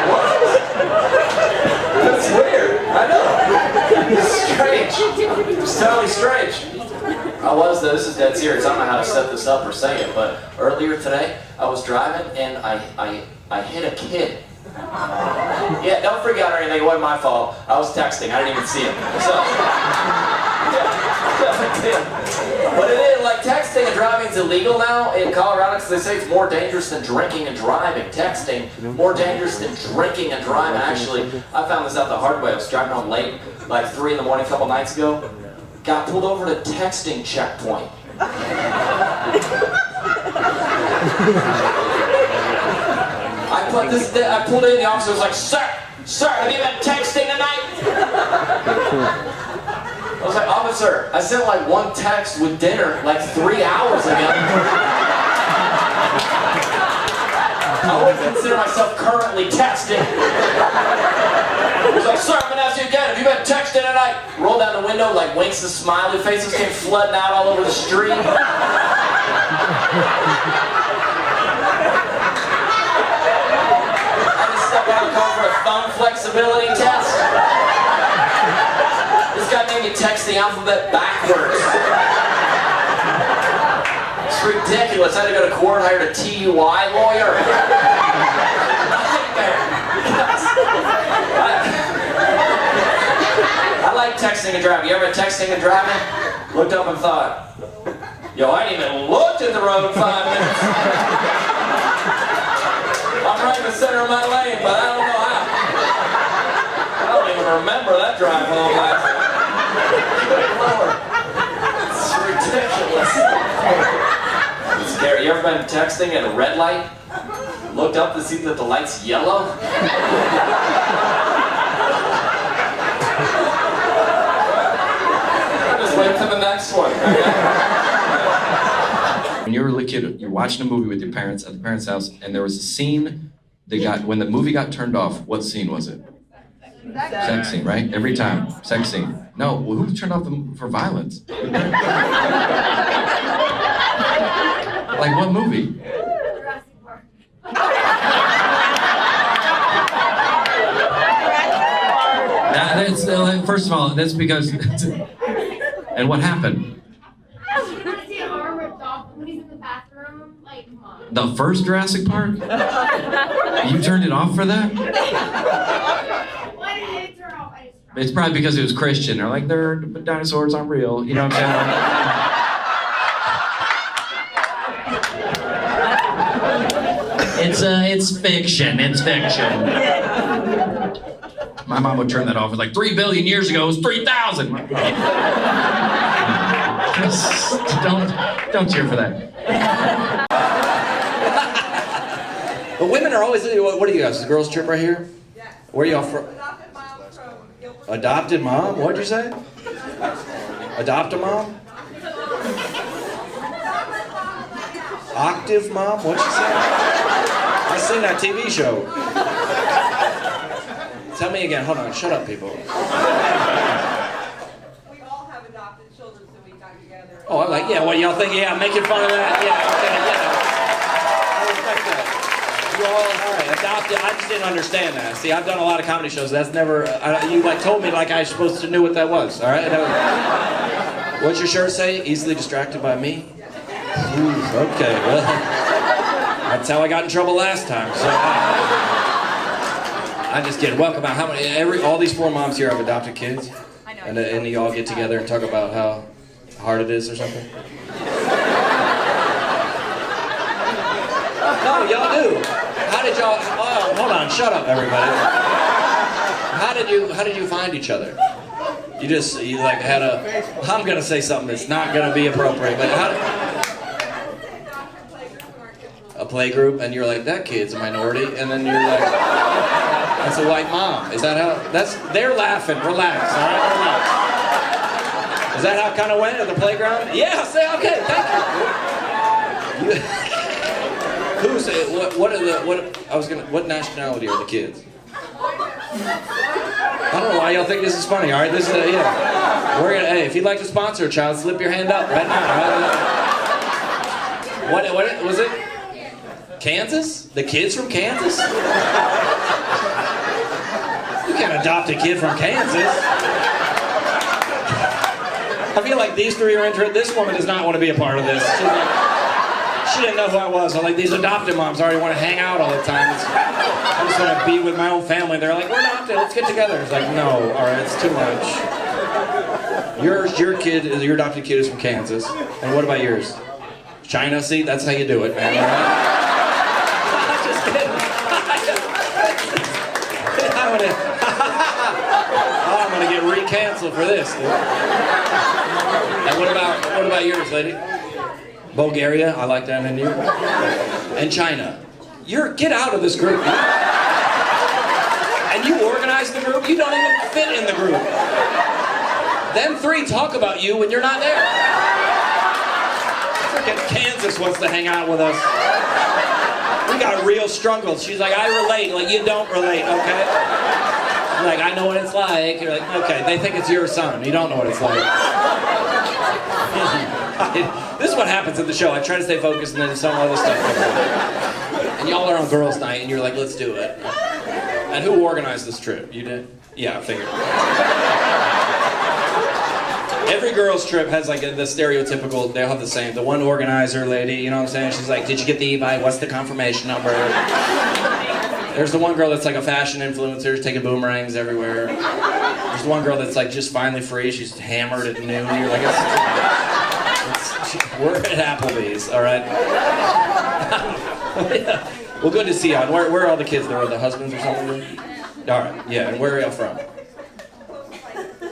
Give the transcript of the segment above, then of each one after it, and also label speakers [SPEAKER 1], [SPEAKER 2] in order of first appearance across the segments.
[SPEAKER 1] What? That's weird. I know. It's strange. It's totally strange. This is dead serious. I don't know how to set this up or say it, but earlier today, I was driving and I hit a kid. Yeah, don't freak out or anything. It wasn't my fault. I was texting. I didn't even see him. So, yeah. But it is, like, texting and driving is illegal now in Colorado because they say it's more dangerous than drinking and driving. Texting, more dangerous than drinking and driving. Actually, I found this out the hard way. I was driving home late, like 3 in the morning a couple nights ago. Got pulled over at a texting checkpoint. I pulled in, the officer was like, Sir, have you been texting tonight? I was like, officer, I sent like one text with dinner like 3 hours ago. I wouldn't consider myself currently texting. He was like, sir, I'm gonna ask you again, have you been texting tonight? Rolled down the window, like winks and smiley faces came flooding out all over the street. Call for a thumb flexibility test. This guy made me text the alphabet backwards. It's ridiculous. I had to go to court, hired a TUI lawyer. I like texting and driving. You ever been texting and driving? Looked up and thought, yo, I ain't even looked at the road in 5 minutes. I'm right in the center of my lane, but I don't know how. I don't even remember that drive home last night. Good Lord. It's ridiculous. It's scary. You ever been texting at a red light? Looked up to see that the light's yellow? Just wait for the next one. When you were a little kid, you're watching a movie with your parents at the parents' house, and there was a scene when the movie got turned off. What scene was it? Sex scene, right? Every time, sex scene. No, well, who turned off for violence? Like what movie? First of all, that's because. And what happened? The first Jurassic Park? You turned it off for that? It's probably because it was Christian. They're like, dinosaurs aren't real. You know what I'm saying? It's fiction. It's fiction. My mom would turn that off. It was like 3 billion years ago. It was 3,000. Don't cheer for that. But women are always, what are you guys, the girls trip right here? Yeah. Where are y'all from? Adopted mom? What'd you say? Adopt a mom? Octave mom? What'd you say? I seen that TV show. Tell me again, hold on, shut up people.
[SPEAKER 2] We all have adopted children, so we got together.
[SPEAKER 1] Oh, I'm like, yeah, what y'all think? Yeah, I'm making fun of that? Yeah, okay, yeah. I respect that. You all right, adopted. I just didn't understand that. See, I've done a lot of comedy shows. That's never, you like told me like I was supposed to know what that was, all right? What's your shirt say? Easily distracted by me? Ooh, okay, well, that's how I got in trouble last time, so. I'm just kidding. Welcome out. How many? All these 4 moms here have adopted kids, I know. And you all get together and talk about how hard it is or something. No, y'all do. How did y'all? Oh, hold on. Shut up, everybody. How did you find each other? You like had a. I'm gonna say something that's not gonna be appropriate, but how? A play group, and you're like, that kid's a minority, and then you're like. That's a white mom. Is that how? They're laughing. Relax. All right, relax. Is that how it kind of went at the playground? Yeah. Say okay. Thank you. What nationality are the kids? I don't know why y'all think this is funny. All right, this is yeah. Hey, if you'd like to sponsor a child, slip your hand up right now. Right? What was it? Kansas? The kid's from Kansas? You can't adopt a kid from Kansas. I feel like these three are interested. This woman does not want to be a part of this. She didn't know who I was. I'm like, these adopted moms already want to hang out all the time. I just want to be with my own family. They're like, we're adopted, let's get together. It's like, no, all right, it's too much. Your adopted kid is from Kansas. And what about yours? China, see? That's how you do it, man, all right? I'm just kidding. I'm gonna get re-canceled for this, dude. And what about yours, lady? Bulgaria, I like that in you. And China. Get out of this group. And you organize the group, you don't even fit in the group. Them three talk about you when you're not there. Freaking Kansas wants to hang out with us. We got real struggles. She's like, I relate. Like, you don't relate, okay? I'm like, I know what it's like. You're like, okay, they think it's your son. You don't know what it's like. This is what happens at the show. I try to stay focused and then some other stuff comes up. And y'all are on girls' night and you're like, let's do it. And who organized this trip? You did? Yeah, I figured. Every girls' trip has like the stereotypical, they'll have the same. The one organizer lady, you know what I'm saying? She's like, did you get the e-bike? What's the confirmation number? There's the one girl that's like a fashion influencer, taking boomerangs everywhere. There's the one girl that's like just finally free. She's hammered at noon. You're like, we're at Applebee's, all right? Yeah. Well, good to see you. Where are all the kids? There are the husbands or something? All right, yeah, and where are y'all from?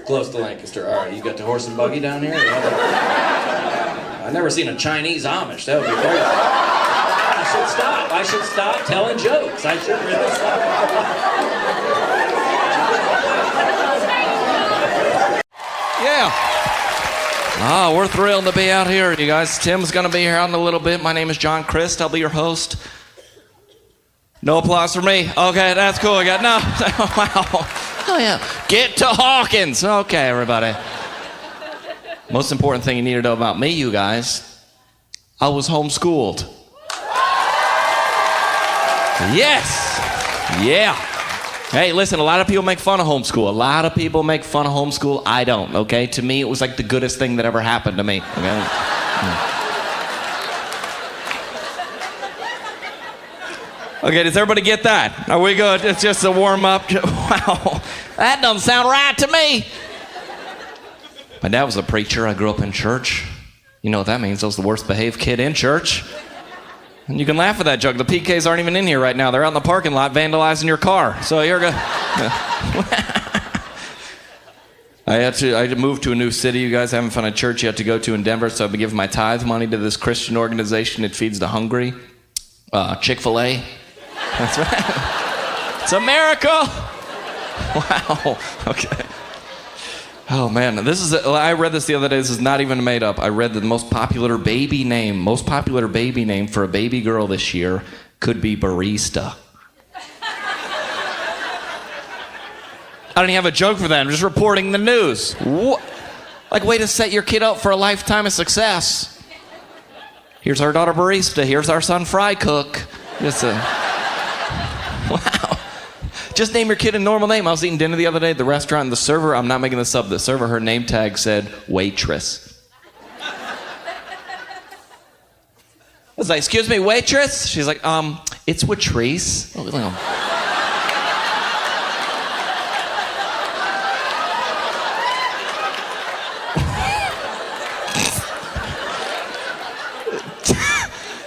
[SPEAKER 1] Close to Lancaster. All right, you got the horse and buggy down here? I've never seen a Chinese Amish. That would be crazy. I should stop telling jokes. I should really stop.
[SPEAKER 3] Yeah. We're thrilled to be out here, you guys. Tim's going to be here out in a little bit. My name is Crist. I'll be your host. No applause for me. Okay, that's cool. I got no. Wow. Oh, yeah. Get to Hawkins. Okay, everybody. Most important thing you need to know about me, you guys, I was homeschooled. Yes. Yeah. Hey, listen, a lot of people make fun of homeschool. A lot of people make fun of homeschool. I don't, okay? To me, it was like the goodest thing that ever happened to me. Okay? Okay, does everybody get that? Are we good? It's just a warm-up. Wow, that doesn't sound right to me. My dad was a preacher. I grew up in church. You know what that means. I was the worst behaved kid in church. And you can laugh at that joke. The PKs aren't even in here right now. They're out in the parking lot vandalizing your car. So you're good. I had to move to a new city. You guys haven't found a church yet to go to in Denver, so I've been giving my tithe money to this Christian organization. It feeds the hungry. Chick-fil-A. That's right. It's a miracle. Wow. Okay. Oh man, I read this the other day. This is not even made up. I read the most popular baby name for a baby girl this year could be barista. I don't even have a joke for that. I'm just reporting the news. What? Like, way to set your kid up for a lifetime of success. Here's our daughter barista. Here's our son fry cook. Wow. Just name your kid a normal name. I was eating dinner the other day at the restaurant, and the server, I'm not making this up, the server, her name tag said waitress. I was like, excuse me, waitress? She's like, it's Watrice.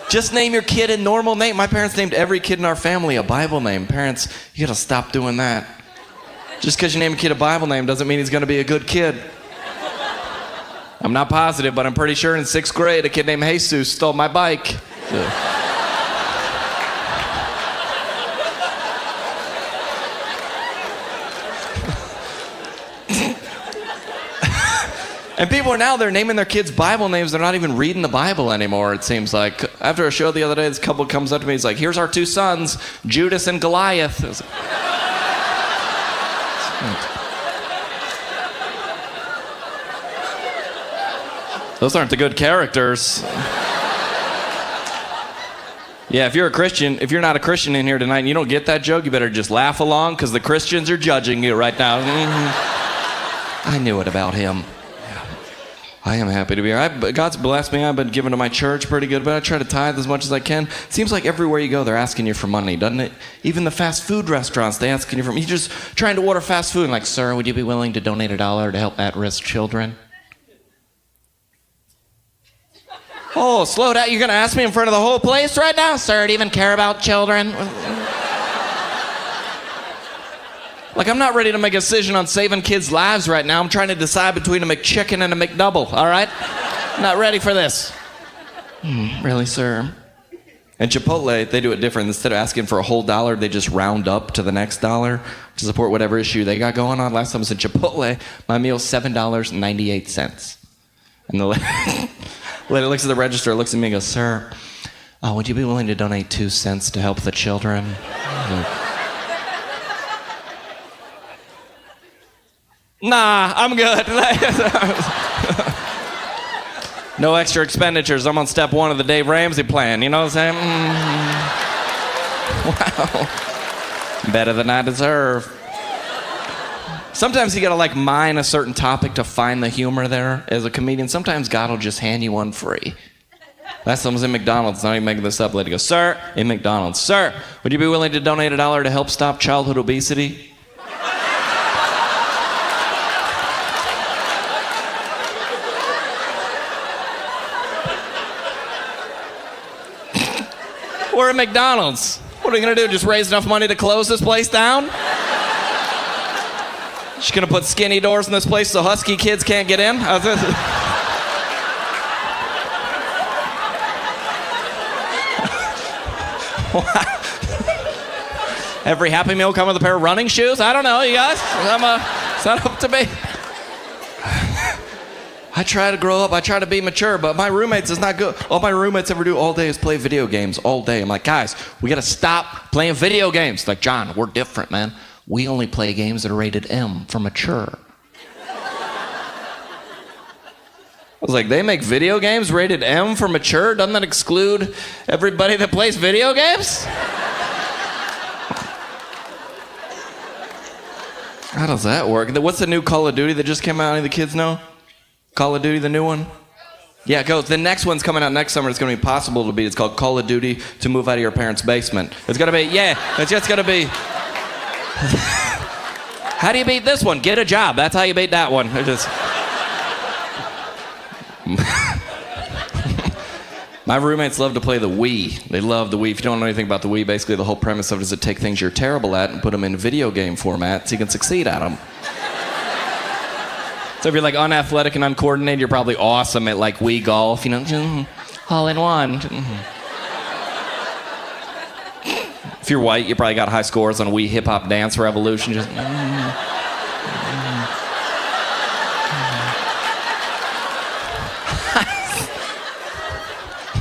[SPEAKER 3] Just name your kid a normal name. My parents named every kid in our family a Bible name. Parents, you gotta stop doing that. Just because you name a kid a Bible name doesn't mean he's gonna be a good kid. I'm not positive, but I'm pretty sure in 6th grade, a kid named Jesus stole my bike. And people are now, they're naming their kids Bible names. They're not even reading the Bible anymore, it seems like. After a show the other day, this couple comes up to me. He's like, here's our 2 sons, Judas and Goliath. Those aren't the good characters. Yeah, if you're not a Christian in here tonight and you don't get that joke, you better just laugh along because the Christians are judging you right now. I knew it about him. I am happy to be here. God's blessed me. I've been giving to my church pretty good, but I try to tithe as much as I can. Seems like everywhere you go, they're asking you for money, doesn't it? Even the fast food restaurants, they asking you for money. You're just trying to order fast food and like, sir, would you be willing to donate $1 to help at-risk children? Oh, slow down. You're going to ask me in front of the whole place right now? Sir, do you even care about children? Like, I'm not ready to make a decision on saving kids' lives right now. I'm trying to decide between a McChicken and a McDouble, all right? I'm not ready for this. Really, sir? And Chipotle, they do it different. Instead of asking for a whole $1, they just round up to the next dollar to support whatever issue they got going on. Last time I was in Chipotle, my meal's $7.98. And the lady looks at the register, looks at me and goes, sir, would you be willing to donate 2 cents to help the children? Nah, I'm good. No extra expenditures. I'm on step 1 of the Dave Ramsey plan. You know what I'm saying? Wow. Better than I deserve. Sometimes you gotta like mine a certain topic to find the humor there as a comedian. Sometimes God will just hand you one free. Last time I was in McDonald's, not even making this up. Lady goes, sir, in McDonald's, sir, would you be willing to donate $1 to help stop childhood obesity? We're at McDonald's. What are we gonna do? Just raise enough money to close this place down? Just gonna put skinny doors in this place so husky kids can't get in? Every Happy Meal come with a pair of running shoes? I don't know, you guys. It's not up to me. I try to grow up, I try to be mature, but my roommates is not good. All my roommates ever do all day is play video games all day. I'm like, guys, we gotta stop playing video games. Like, John, we're different, man. We only play games that are rated M for mature. I was like, they make video games rated M for mature? Doesn't that exclude everybody that plays video games? How does that work? What's the new Call of Duty that just came out? Any of the kids know? Call of Duty, the new one? Yeah, it goes. The next one's coming out next summer. It's going to be possible to beat. It's called Call of Duty to Move Out of Your Parents' Basement. It's going to be, it's just going to be. How do you beat this one? Get a job. That's how you beat that one. My roommates love to play the Wii. They love the Wii. If you don't know anything about the Wii, basically the whole premise of it is to take things you're terrible at and put them in video game format so you can succeed at them. So if you're like unathletic and uncoordinated, you're probably awesome at like Wii golf, you know, all in one. If you're white, you probably got high scores on Wii Hip Hop Dance Revolution. Just.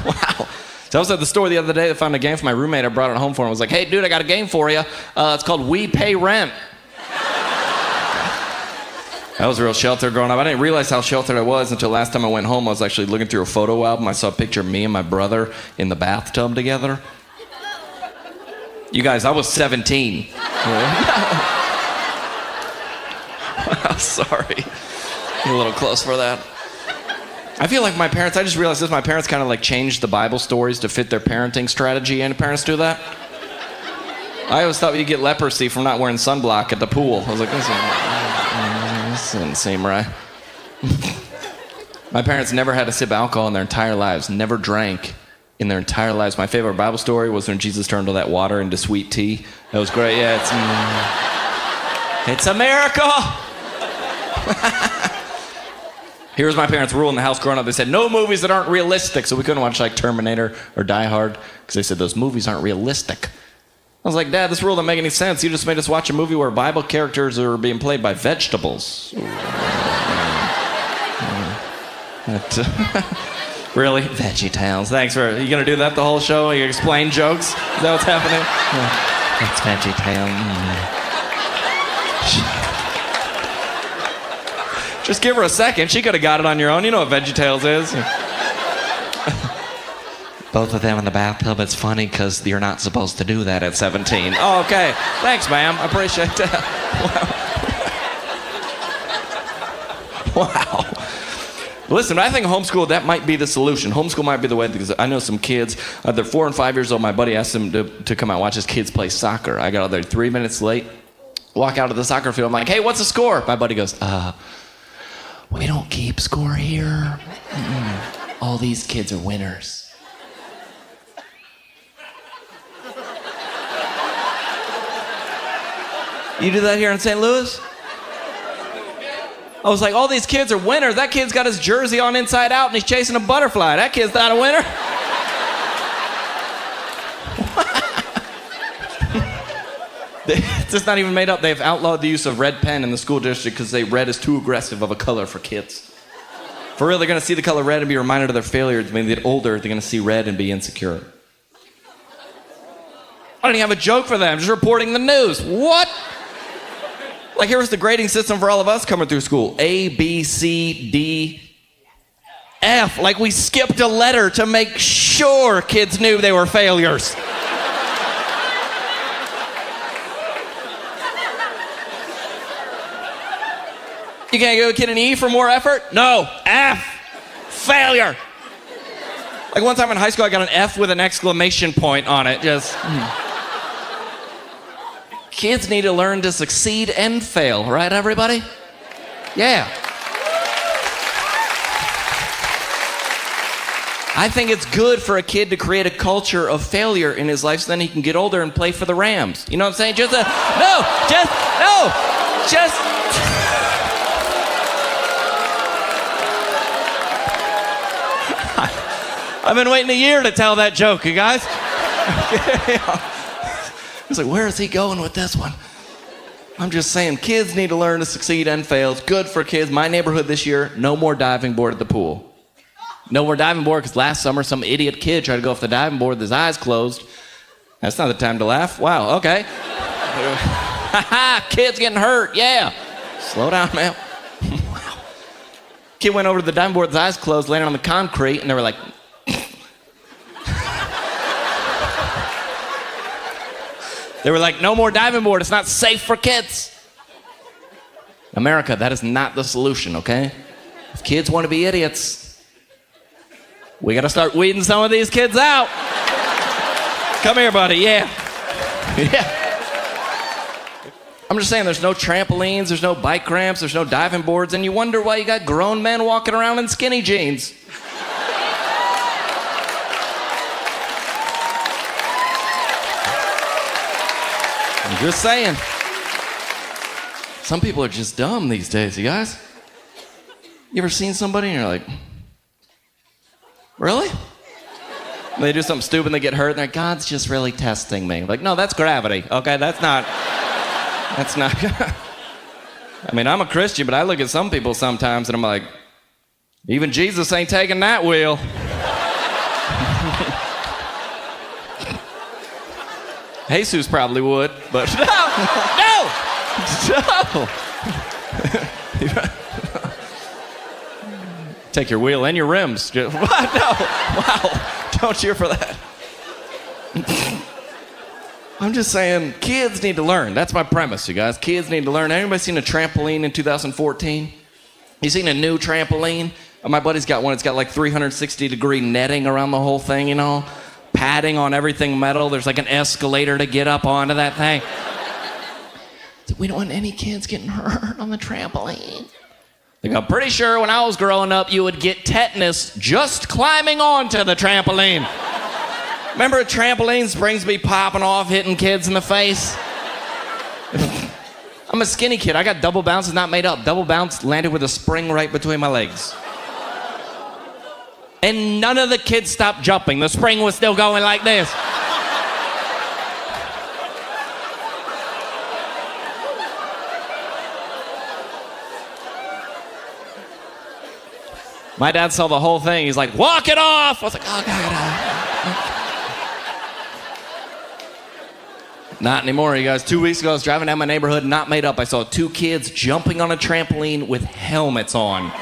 [SPEAKER 3] Wow. So I was at the store the other day. I found a game for my roommate. I brought it home for him. I was like, hey, dude, I got a game for you. It's called We Pay Rent. I was real sheltered growing up. I didn't realize how sheltered I was until last time I went home. I was actually looking through a photo album. I saw a picture of me and my brother in the bathtub together. You guys, I was 17. Sorry. You're a little close for that. I feel like my parents, I just realized this, my parents kind of like changed the Bible stories to fit their parenting strategy. Any parents do that? I always thought you get leprosy from not wearing sunblock at the pool. I was like, this doesn't seem right. My parents never had a sip of alcohol in their entire lives, never drank in their entire lives. My favorite Bible story was when Jesus turned all that water into sweet tea. That was great. Yeah, it's a miracle. Here was my parents' rule in the house growing up. They said no movies that aren't realistic, so we couldn't watch like Terminator or Die Hard because they said those movies aren't realistic. I was like, Dad, this rule doesn't make any sense. You just made us watch a movie where Bible characters are being played by vegetables. Really? Veggie Tales. Thanks for... You gonna do that the whole show? You explain jokes? Is that what's happening? That's Veggie Tales. Just give her a second. She could have got it on your own. You know what Veggie Tales is. Both of them in the bathtub. It's funny because you're not supposed to do that at 17. Oh, okay. Thanks, ma'am. I appreciate that. Wow. Listen, I think homeschool, that might be the solution. Homeschool might be the way, because I know some kids, they're 4 and 5 years old. My buddy asked them to come out and watch his kids play soccer. I got out there 3 minutes late, walk out of the soccer field. I'm like, hey, what's the score? My buddy goes, we don't keep score here. All these kids are winners. You do that here in St. Louis? I was like, all these kids are winners. That kid's got his jersey on inside out and he's chasing a butterfly. That kid's not a winner. It's just not even made up. They've outlawed the use of red pen in the school district because red is too aggressive of a color for kids. For real, they're going to see the color red and be reminded of their failures. When they get older, they're going to see red and be insecure. I don't even have a joke for them. Just reporting the news. What? Like, here was the grading system for all of us coming through school. A, B, C, D, F. Like, we skipped a letter to make sure kids knew they were failures. You can't give a kid an E for more effort? No. F. Failure. Like, one time in high school, I got an F with an exclamation point on it. Just... Kids need to learn to succeed and fail, right, everybody? Yeah. I think it's good for a kid to create a culture of failure in his life so then he can get older and play for the Rams. You know what I'm saying? I've been waiting a year to tell that joke, you guys. It's like, where is he going with this one? I'm just saying, kids need to learn to succeed and fail. It's good for kids. My neighborhood this year, no more diving board at the pool. No more diving board, because last summer some idiot kid tried to go off the diving board with his eyes closed. That's not the time to laugh. Wow, okay. Kid's getting hurt, yeah. Slow down, man. Wow. Kid went over to the diving board with his eyes closed, landed on the concrete, and they were like... They were like, no more diving board. It's not safe for kids. America, that is not the solution, okay? If kids want to be idiots, we got to start weeding some of these kids out. Come here, buddy. Yeah. Yeah. I'm just saying, there's no trampolines, there's no bike ramps, there's no diving boards, and you wonder why you got grown men walking around in skinny jeans. I'm just saying. Some people are just dumb these days, you guys. You ever seen somebody and you're like, really? And they do something stupid and they get hurt and they're like, God's just really testing me. Like, no, that's gravity, okay? That's not. I mean, I'm a Christian, but I look at some people sometimes and I'm like, even Jesus ain't taking that wheel. Jesus probably would, but no. Take your wheel and your rims. What? No. Wow. Don't cheer for that. I'm just saying, kids need to learn. That's my premise, you guys. Kids need to learn. Anybody seen a trampoline in 2014? You seen a new trampoline? My buddy's got one. It's got like 360-degree netting around the whole thing, you know? Padding on everything metal. There's like an escalator to get up onto that thing. We don't want any kids getting hurt on the trampoline. Like, I'm pretty sure when I was growing up, you would get tetanus just climbing onto the trampoline. Remember trampoline springs be popping off, hitting kids in the face? I'm a skinny kid. I got double bounce. It's not made up. Double bounce landed with a spring right between my legs. And none of the kids stopped jumping. The spring was still going like this. My dad saw the whole thing. He's like, walk it off. I was like, oh, God. Not anymore, you guys. 2 weeks ago, I was driving down my neighborhood, not made up. I saw 2 kids jumping on a trampoline with helmets on.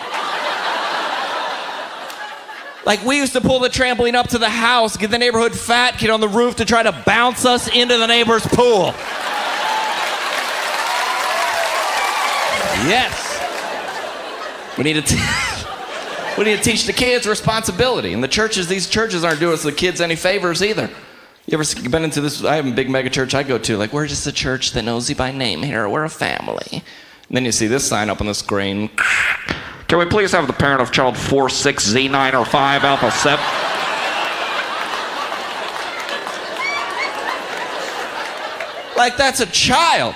[SPEAKER 3] Like, we used to pull the trampoline up to the house, get the neighborhood fat kid on the roof to try to bounce us into the neighbor's pool. Yes. We need to teach the kids responsibility. And these churches aren't doing us the kids any favors either. You ever been into this? I have a big mega church I go to. Like, we're just a church that knows you by name here. We're a family. And then you see this sign up on the screen. Can we please have the parent of child 46Z9 or 5 Alpha 7? Like, that's a child.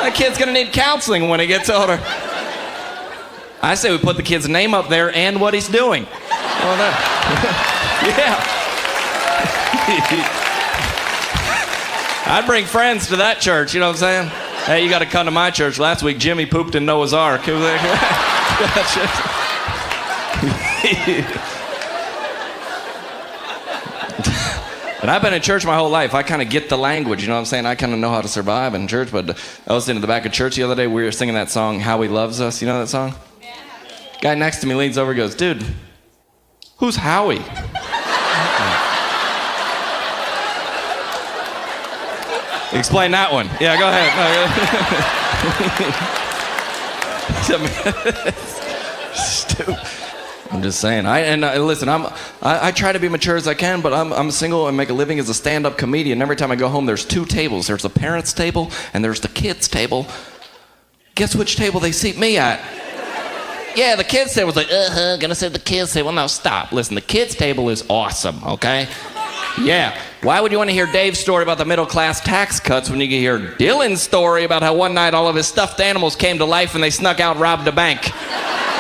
[SPEAKER 3] That kid's gonna need counseling when he gets older. I say we put the kid's name up there and what he's doing. Well, yeah. I'd bring friends to that church, you know what I'm saying? Hey, you gotta come to my church. Last week, Jimmy pooped in Noah's Ark. And I've been in church my whole life. I kind of get the language, you know what I'm saying? I kind of know how to survive in church, but I was in the back of church the other day. We were singing that song, How He Loves Us. You know that song? Yeah. Guy next to me leans over and goes, dude, who's Howie? Explain that one. Yeah, go ahead. Stupid. I'm just saying. Listen. I try to be mature as I can, but I'm single and make a living as a stand-up comedian. Every time I go home, there's 2 tables. There's the parents' table and there's the kids' table. Guess which table they seat me at? Yeah, the kids' table's like, gonna say the kids' table. No, stop. Listen, the kids' table is awesome. Okay. Yeah. Why would you want to hear Dave's story about the middle-class tax cuts when you can hear Dylan's story about how one night all of his stuffed animals came to life and they snuck out and robbed a bank?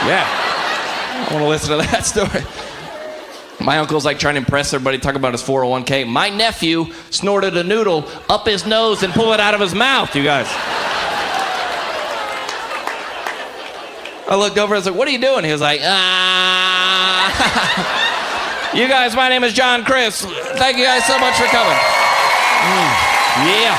[SPEAKER 3] Yeah. I want to listen to that story. My uncle's like trying to impress everybody, talk about his 401k. My nephew snorted a noodle up his nose and pulled it out of his mouth, you guys. I looked over and I was like, what are you doing? He was like, You guys, my name is John Crist. Thank you guys so much for coming. Yeah.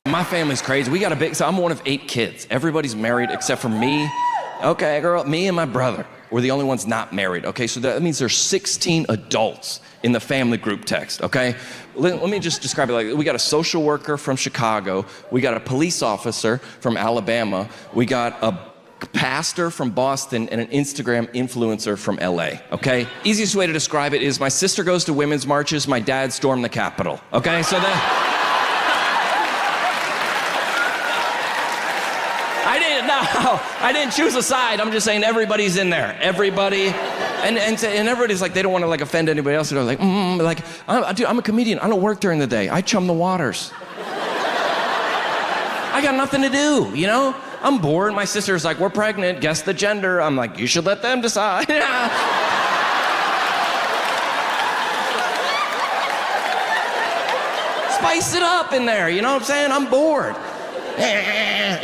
[SPEAKER 3] My family's crazy. We got so I'm one of 8 kids. Everybody's married except for me. Okay, girl, me and my brother. We're the only ones not married. Okay, so that means there's 16 adults in the family group text, okay? Let me just describe it like, we got a social worker from Chicago. We got a police officer from Alabama. We got a pastor from Boston and an Instagram influencer from LA, okay? Easiest way to describe it is my sister goes to women's marches, my dad stormed the Capitol, okay? So that... I didn't choose a side. I'm just saying everybody's in there. Everybody. And everybody's like, they don't want to like offend anybody else. They're like, dude, I'm a comedian. I don't work during the day. I chum the waters. I got nothing to do, you know? I'm bored. My sister's like, we're pregnant. Guess the gender. I'm like, you should let them decide. Spice it up in there, you know what I'm saying? I'm bored.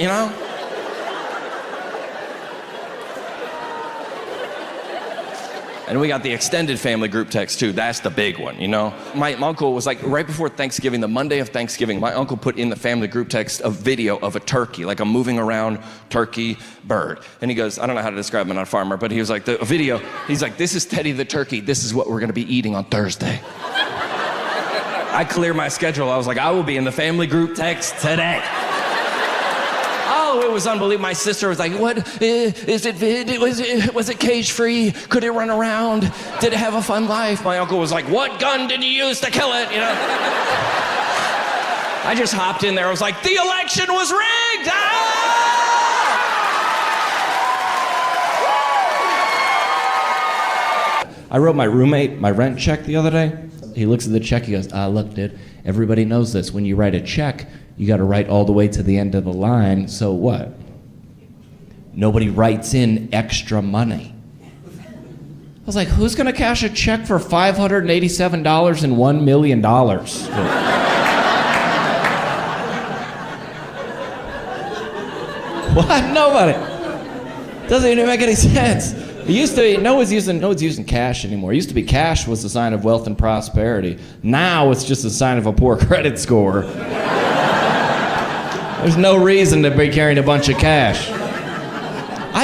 [SPEAKER 3] You know? And we got the extended family group text too. That's the big one, you know? My uncle was like, right before Thanksgiving, the Monday of Thanksgiving, my uncle put in the family group text a video of a turkey, like a moving around turkey bird. And he goes, I don't know how to describe him, I'm not a farmer, but he was like, the video, he's like, this is Teddy the turkey. This is what we're gonna be eating on Thursday. I clear my schedule. I was like, I will be in the family group text today. Oh, it was unbelievable. My sister was like, what, was it cage free? Could it run around? Did it have a fun life? My uncle was like, what gun did you use to kill it? You know? I just hopped in there. I was like, the election was rigged! I wrote my roommate my rent check the other day. He looks at the check, he goes, look, dude, everybody knows this. When you write a check, you got to write all the way to the end of the line. So what? Nobody writes in extra money. I was like, who's going to cash a check for $587 and $1 million? What? Nobody. Doesn't even make any sense. It used to be, no one's using cash anymore. It used to be cash was a sign of wealth and prosperity. Now it's just a sign of a poor credit score. There's no reason to be carrying a bunch of cash.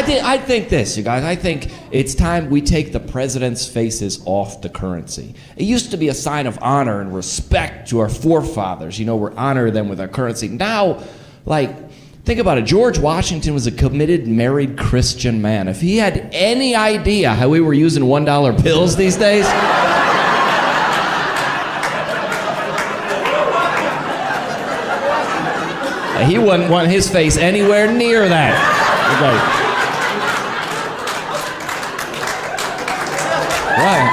[SPEAKER 4] I think this, you guys. I think it's time we take the president's faces off the currency. It used to be a sign of honor and respect to our forefathers. You know, we honor them with our currency. Now, like, think about it. George Washington was a committed, married Christian man. If he had any idea how we were using $1 bills these days, he wouldn't want his face anywhere near that. Right.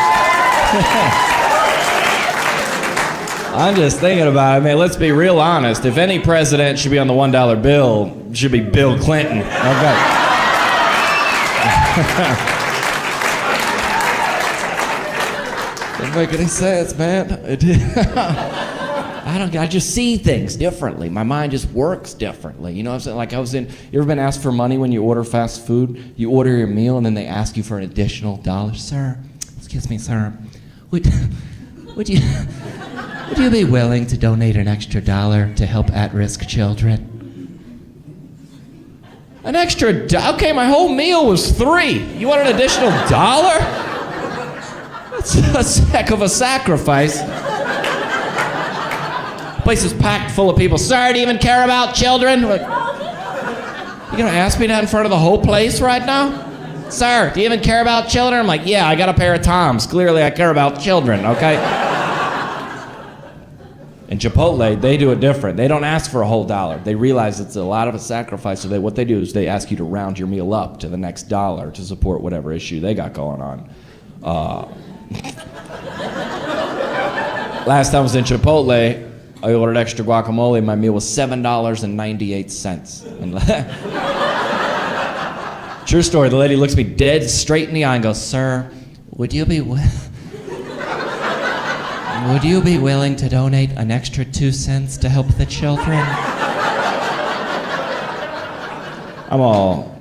[SPEAKER 4] I'm just thinking about it, man. Let's be real honest. If any president should be on the $1 bill, it should be Bill Clinton. Okay. Doesn't make any sense, man. I just see things differently. My mind just works differently. You know what I'm saying? Like you ever been asked for money when you order fast food? You order your meal and then they ask you for an additional $1. Sir, excuse me, sir, would you be willing to donate an extra $1 to help at-risk children? An extra $1? Okay, my whole meal was $3. You want an additional $1? That's a heck of a sacrifice. Place is packed full of people. Sir, do you even care about children? Like, you gonna ask me that in front of the whole place right now? Sir, do you even care about children? I'm like, yeah, I got a pair of Toms. Clearly I care about children, okay? In Chipotle, they do it different. They don't ask for a whole $1. They realize it's a lot of a sacrifice, so what they do is they ask you to round your meal up to the next $1 to support whatever issue they got going on. Last time I was in Chipotle, I ordered extra guacamole. My meal was $7.98. True story. The lady looks me dead straight in the eye and goes, "Sir, would you be willing to donate an extra 2 cents to help the children?" I'm all,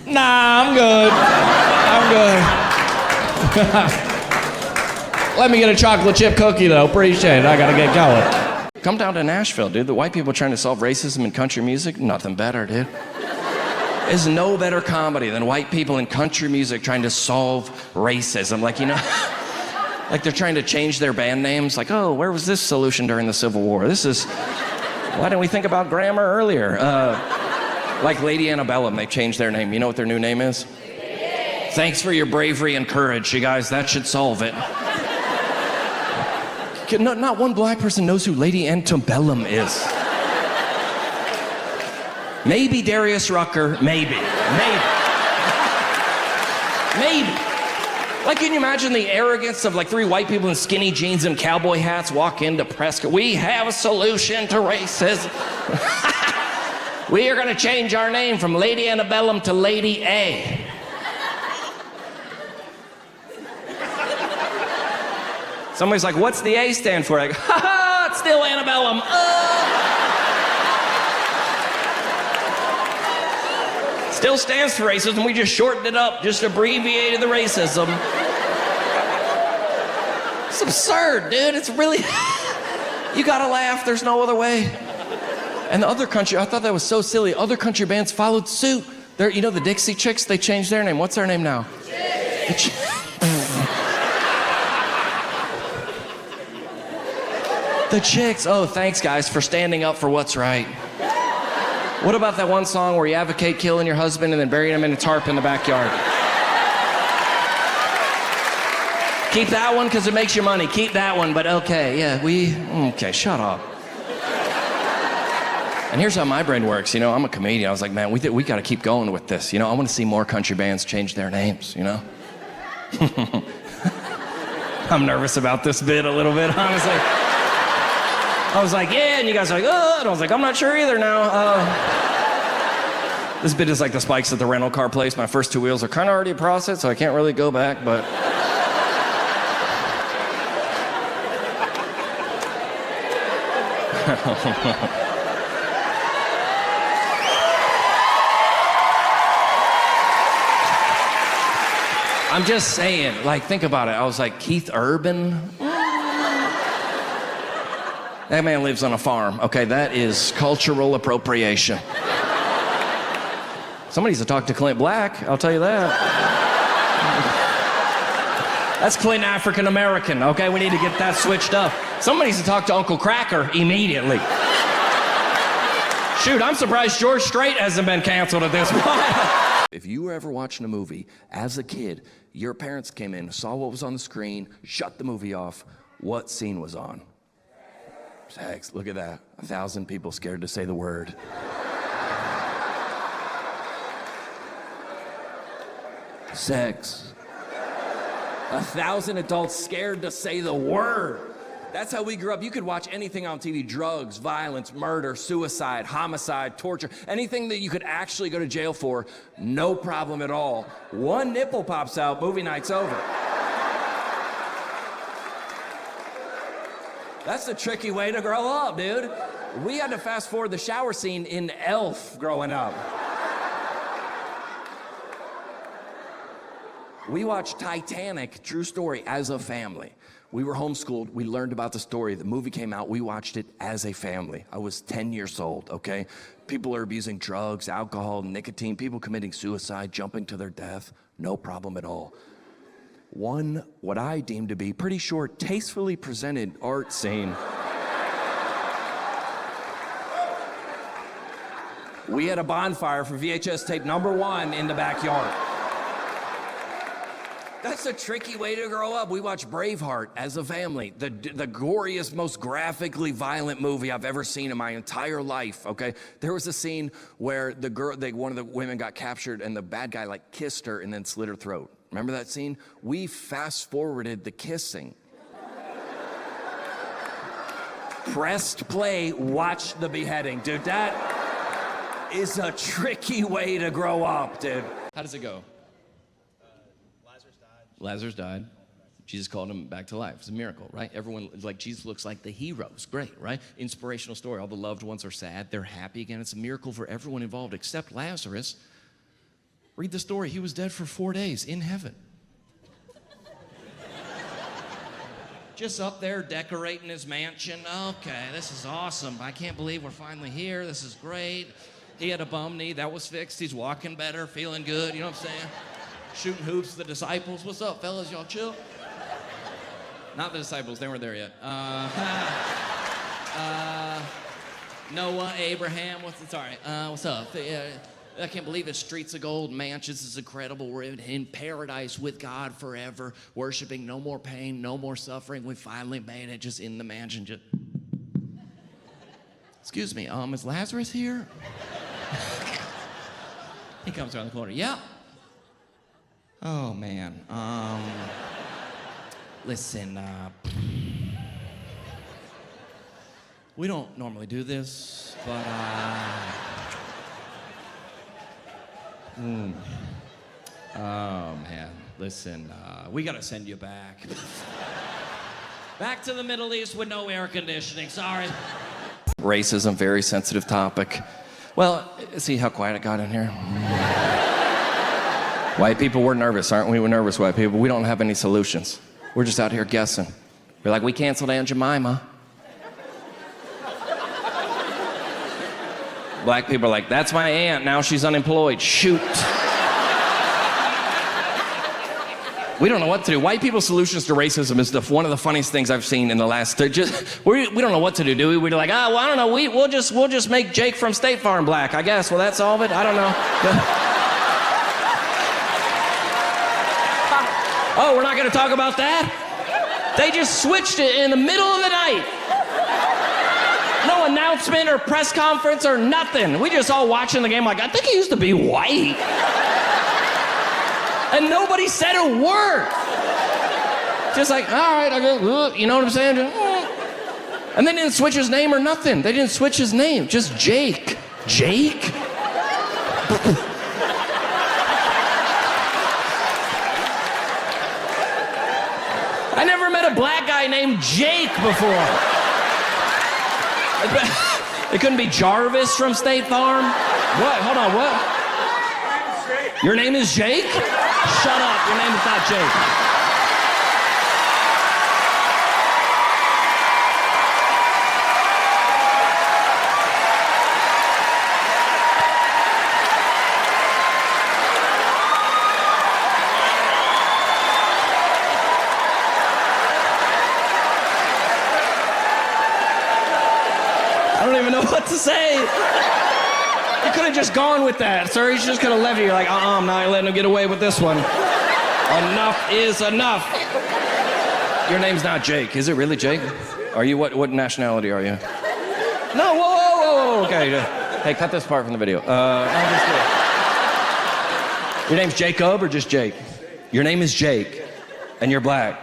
[SPEAKER 4] nah, I'm good. Let me get a chocolate chip cookie, though. Appreciate it. I gotta get going.
[SPEAKER 3] Come down to Nashville, dude. The white people trying to solve racism in country music, nothing better, dude. There's no better comedy than white people in country music trying to solve racism. Like, you know, like they're trying to change their band names. Like, oh, where was this solution during the Civil War? Why didn't we think about grammar earlier? Like Lady Antebellum, they changed their name. You know what their new name is? Thanks for your bravery and courage, you guys. That should solve it. Not one black person knows who Lady Antebellum is. Maybe Darius Rucker, maybe. Like, can you imagine the arrogance of like 3 white people in skinny jeans and cowboy hats walk into Prescott? We have a solution to racism. We are gonna change our name from Lady Antebellum to Lady A. Somebody's like, what's the A stand for? Like, ha ha, it's still Antebellum. Still stands for racism. We just shortened it up, just abbreviated the racism. It's absurd, dude. It's really, you gotta laugh. There's no other way. And the other country, I thought that was so silly. Other country bands followed suit. You know the Dixie Chicks, they changed their name. What's their name now? The Chicks. Oh, thanks, guys, for standing up for what's right. What about that one song where you advocate killing your husband and then burying him in a tarp in the backyard? Keep that one because it makes you money. Keep that one, but okay, yeah, okay, shut up. And here's how my brain works. You know, I'm a comedian. I was like, man, we got to keep going with this. You know, I want to see more country bands change their names, you know? I'm nervous about this bit a little bit, honestly. I was like, yeah, and you guys are like, oh, and I was like, I'm not sure either now. This bit is like the spikes at the rental car place. My first 2 wheels are kind of already processed, so I can't really go back, but. I'm just saying, like, think about it. I was like, Keith Urban? That man lives on a farm, okay? That is cultural appropriation. Somebody needs to talk to Clint Black, I'll tell you that. That's Clint African American, okay? We need to get that switched up. Somebody needs to talk to Uncle Cracker immediately. Shoot, I'm surprised George Strait hasn't been canceled at this point. If you were ever watching a movie as a kid, your parents came in, saw what was on the screen, shut the movie off, what scene was on? Sex, look at that. 1,000 people scared to say the word. Sex. 1,000 adults scared to say the word. That's how we grew up. You could watch anything on TV, drugs, violence, murder, suicide, homicide, torture, anything that you could actually go to jail for, no problem at all. One nipple pops out, movie night's over. That's the tricky way to grow up, dude. We had to fast forward the shower scene in Elf growing up. We watched Titanic, true story, as a family. We were homeschooled, we learned about the story. The movie came out, we watched it as a family. I was 10 years old, okay? People are abusing drugs, alcohol, nicotine, people committing suicide, jumping to their death, no problem at all. One, what I deem to be pretty short, tastefully presented art scene. We had a bonfire for VHS tape #1 in the backyard. That's a tricky way to grow up. We watched Braveheart as a family, the goriest, most graphically violent movie I've ever seen in my entire life, okay? There was a scene where one of the women got captured and the bad guy like kissed her and then slit her throat. Remember that scene? We fast forwarded the kissing. Pressed play, watch the beheading. Dude, that is a tricky way to grow up, dude. How does it go? Lazarus died. Jesus called him back to life. It's a miracle, right? Everyone, like, Jesus looks like the hero. It's great, right? Inspirational story. All the loved ones are sad. They're happy again. It's a miracle for everyone involved except Lazarus. Read the story. He was dead for 4 days in heaven. Just up there decorating his mansion. Okay, this is awesome. I can't believe we're finally here. This is great. He had a bum knee. That was fixed. He's walking better, feeling good. You know what I'm saying? Shooting hoops with the disciples. What's up, fellas? Y'all chill? Not the disciples. They weren't there yet. Noah, Abraham. What's up? I can't believe it. Streets of gold, mansions. This is incredible. We're in paradise with God forever, worshiping. No more pain, no more suffering. We finally made it. Just in the mansion. Excuse me. Is Lazarus here? He comes around the corner. Yeah. Oh, man. Listen, we don't normally do this, but, oh, man, listen, we gotta send you back. Back to the Middle East with no air conditioning, sorry. Racism, very sensitive topic. Well, see how quiet it got in here? White people, we're nervous, aren't we? We're nervous, white people. We don't have any solutions. We're just out here guessing. We're like, we canceled Aunt Jemima. Black people are like, that's my aunt, now she's unemployed. Shoot. We don't know what to do. White people's solutions to racism is one of the funniest things I've seen in the last. We don't know what to do we? We're like, well, I don't know. We'll just make Jake from State Farm black, I guess. Will that solve it? I don't know. Oh, we're not going to talk about that? They just switched it in the middle of the night. No announcement or press conference or nothing. We just all watching the game like, I think he used to be white. And nobody said a word. Just like, all right, I go, you know what I'm saying? And they didn't switch his name or nothing. They didn't switch his name, just Jake. Jake? I never met a black guy named Jake before. It couldn't be Jarvis from State Farm? What? Hold on, what? Your name is Jake? Shut up, your name is not Jake. I don't even know what to say. You could have just gone with that, sir. You just could have left it. You're like, I'm not letting him get away with this one. Enough is enough. Your name's not Jake. Is it really Jake? Are you, what nationality are you? No, whoa, okay. Hey, cut this part from the video. I'm just kidding. Your name's Jacob or just Jake? Your name is Jake, and you're black.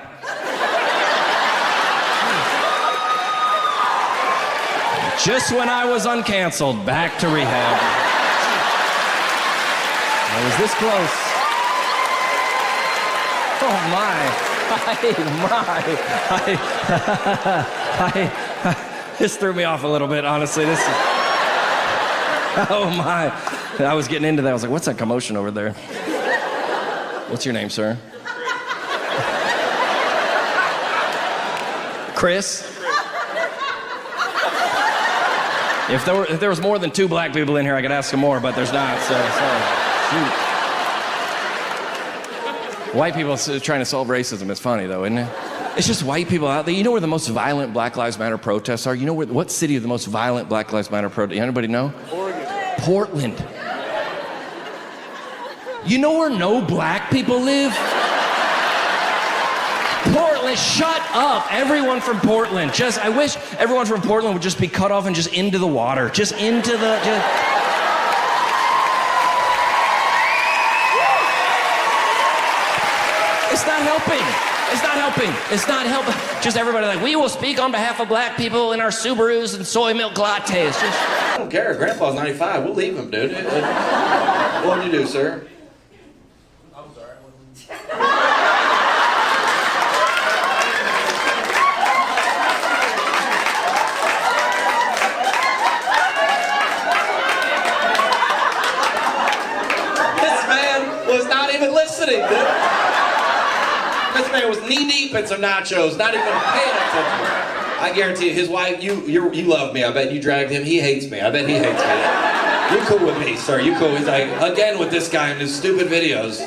[SPEAKER 3] Just when I was uncanceled, back to rehab. I was this close. Oh my. This threw me off a little bit, honestly. Oh my. I was getting into that. I was like, what's that commotion over there? What's your name, sir? Chris? If there was more than 2 black people in here, I could ask them more, but there's not, so sorry. Shoot. White people trying to solve racism is funny, though, isn't it? It's just white people out there. You know where the most violent Black Lives Matter protests are? You know what city are the most violent Black Lives Matter protests? Anybody know? Oregon. Portland. You know where no black people live? Portland, shut up. Everyone from Portland. I wish everyone from Portland would just be cut off and just into the water. Just into the... It's not helping. It's not helping. It's not helping. Just everybody like, we will speak on behalf of black people in our Subarus and soy milk lattes.
[SPEAKER 1] I don't care. Grandpa's 95. We'll leave him, dude. What would you do, sir?
[SPEAKER 5] I'm sorry.
[SPEAKER 1] This man was not even listening, dude. This man was knee-deep in some nachos, not even paying attention. I guarantee you, his wife, you love me. I bet you dragged him. He hates me. I bet he hates me. You cool with me, sir. You cool. He's like, again with this guy and his stupid videos.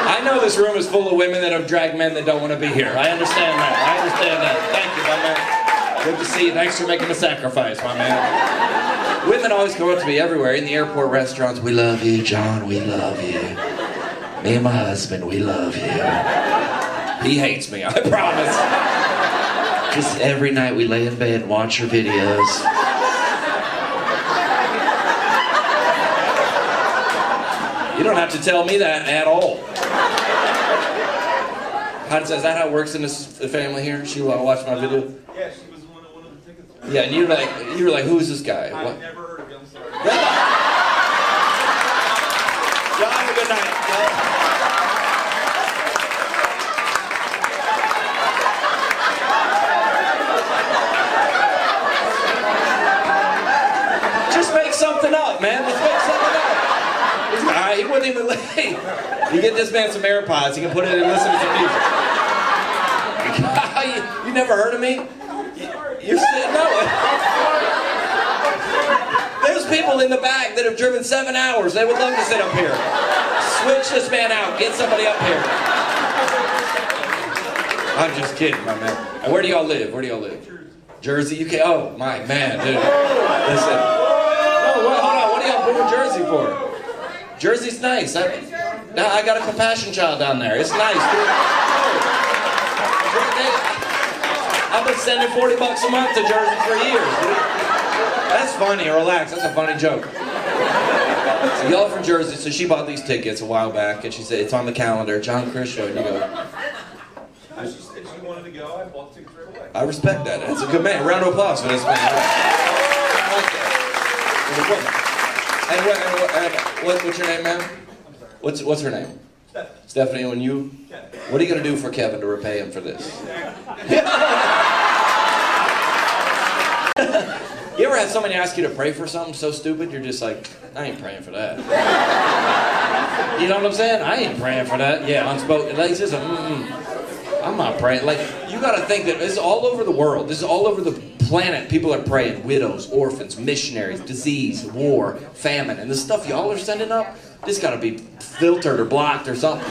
[SPEAKER 1] I know this room is full of women that have dragged men that don't want to be here. I understand that. I understand that. Thank you, my man. Good to see you. Thanks for making the sacrifice, my man. Women always come up to me everywhere, in the airport, restaurants. We love you, John. We love you. Me and my husband, we love you. He hates me, I promise. Just every night we lay in bed and watch your videos. You don't have to tell me that at all. Is that how it works in this family here? She want to watch my video?
[SPEAKER 5] Yeah, she was one of the tickets.
[SPEAKER 1] Yeah, and you were like, who is this guy?
[SPEAKER 5] I've
[SPEAKER 1] What?
[SPEAKER 5] never heard of him, sorry.
[SPEAKER 1] Y'all have a good night. Just make something up, man. Let's make something up. He wouldn't even late. You get this man some AirPods, he can put it in and listen to some music. You never heard of me? You're sitting, no. There's people in the back that have driven 7 hours. They would love to sit up here. Switch this man out. Get somebody up here. I'm just kidding, my man. And where do y'all live? Where do y'all live? Jersey, UK? Oh, my man, dude. Listen. No, hold on. What are y'all booing Jersey for? Jersey's nice. I got a compassion child down there. It's nice, dude. I've been sending $40 a month to Jersey for years, dude. That's funny. Relax. That's a funny joke. So y'all from Jersey. So she bought these tickets a while back, and she said it's on the calendar. John Crist show. And you go.
[SPEAKER 5] She said she wanted to go. I bought tickets right away.
[SPEAKER 1] I respect that. That's a good man. Round of applause for this man. I like that. And what's your name, ma'am? What's her name? Stephanie. And you? What are you going to do for Kevin to repay him for this? You ever had somebody ask you to pray for something so stupid, you're just like, I ain't praying for that. You know what I'm saying? I ain't praying for that. Yeah, unspoken. Like, it's just I'm not praying. Like, you got to think that this is all over the world. This is all over the planet. People are praying. Widows, orphans, missionaries, disease, war, famine. And the stuff y'all are sending up, this got to be filtered or blocked or something.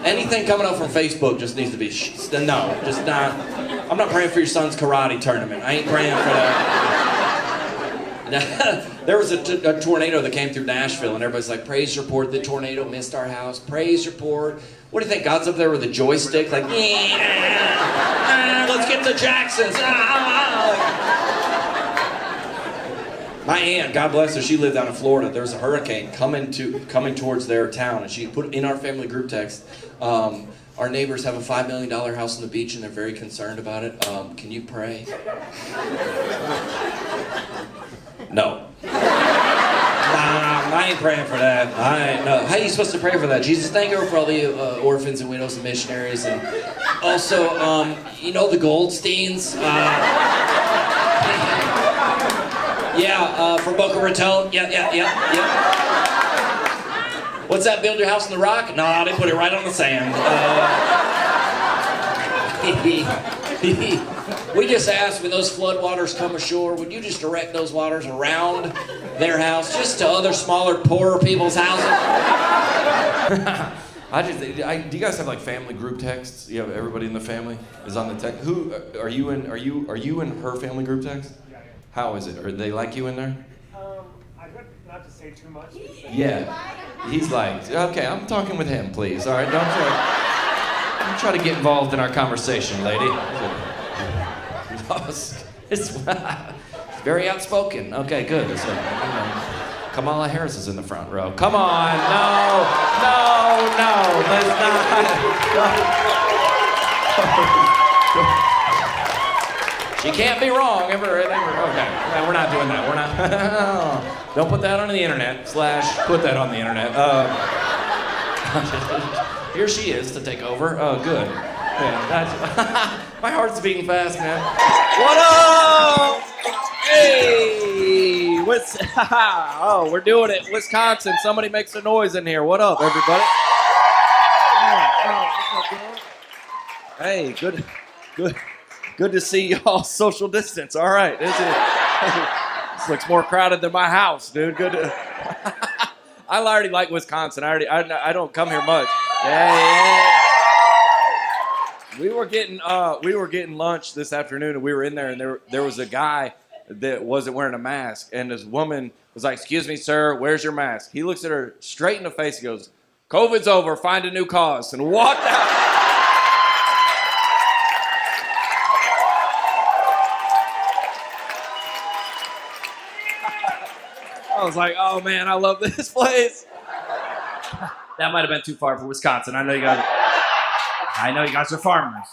[SPEAKER 1] Anything coming up from Facebook just needs to be, no, just not. I'm not praying for your son's karate tournament. I ain't praying for that. There was a tornado that came through Nashville, and everybody's like, praise report, the tornado missed our house. Praise report. What do you think? God's up there with a joystick, like, let's get the Jacksons. My aunt, God bless her, she lived down in Florida. There was a hurricane coming towards their town, and she put in our family group text, our neighbors have a $5 million house on the beach, and they're very concerned about it. Can you pray? No. I ain't praying for that. No. How are you supposed to pray for that? Jesus, thank you for all the orphans and widows and missionaries. And also, you know the Goldsteins? For Boca Raton. Yeah. What's that, build your house on the rock? No, they put it right on the sand. We just asked, when those floodwaters come ashore, would you just direct those waters around their house, just to other smaller, poorer people's houses?
[SPEAKER 3] Do you guys have like family group texts? You have everybody in the family is on the text. Who are you in? Are you in her family group text? How is it? Are they like you in there?
[SPEAKER 6] I hope not to say too much.
[SPEAKER 3] Yeah. He's like, okay, I'm talking with him, please. All right, don't try to get involved in our conversation, lady. It's very outspoken. Okay, good. So, Kamala Harris is in the front row. Come on, no, let's not. She can't be wrong ever. Okay, no, we're not doing that. We're not. Don't put that on the internet. / put that on the internet. Here she is to take over. Oh, good. Yeah, my heart's beating fast, man.
[SPEAKER 1] What up? Hey, oh, we're doing it. Wisconsin, somebody make some noise in here. What up, everybody? Hey, good to see y'all social distance. All right, this looks more crowded than my house, dude. Good. I already like Wisconsin. I don't come here much. Yeah. We were getting lunch this afternoon, and we were in there, and there was a guy that wasn't wearing a mask, and this woman was like, "Excuse me, sir, where's your mask?" He looks at her straight in the face. He goes, "COVID's over. Find a new cause," and walked out. I was like, "Oh man, I love this place." That might have been too far for Wisconsin. I know you guys are farmers.